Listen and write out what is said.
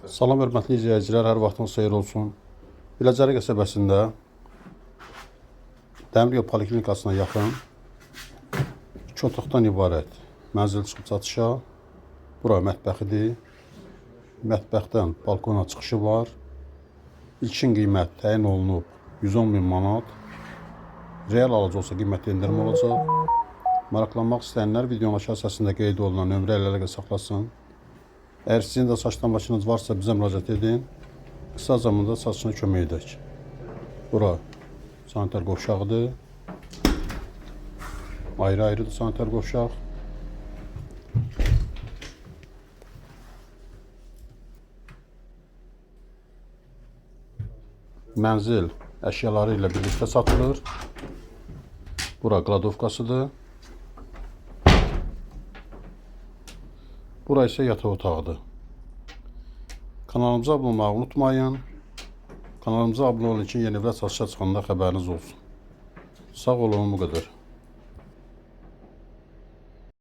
Salam hörmətli izləyicilər, hər vaxtınız xeyir olsun. Biləcəri qəsəbəsində Dəmir yol poliklinikasına yaxın 2 otaqdan ibarət mənzil çıxıb çatışa. Bura mətbəxidir. Mətbəxdən balkona çıxışı var. İlkin qiymət təyin olunub 110.000 manat. Real alıcı olsa qiymətdə endirim olacaq. Maraqlanmaq istəyənlər videonun aşağı hissəsində qeyd olunan nömrə ilə əlaqə saxlasın. Əgər sizin də saç maşınınız varsa bizə müraciət edin. Qısa zamanda saçını kömək edək. Bura sanitar qovşağıdır. Ayrı-ayrıdır sanitar qovşaq. Mənzil əşyaları ilə birlikdə satılır. Bura qladovkasıdır. Bura isə yataq otağıdır. Kanalımıza abunə olmağı unutmayın. Kanalımıza abunə olun ki, yeni və satışa çıxanda xəbəriniz olsun. Sağ olun, bu qədər.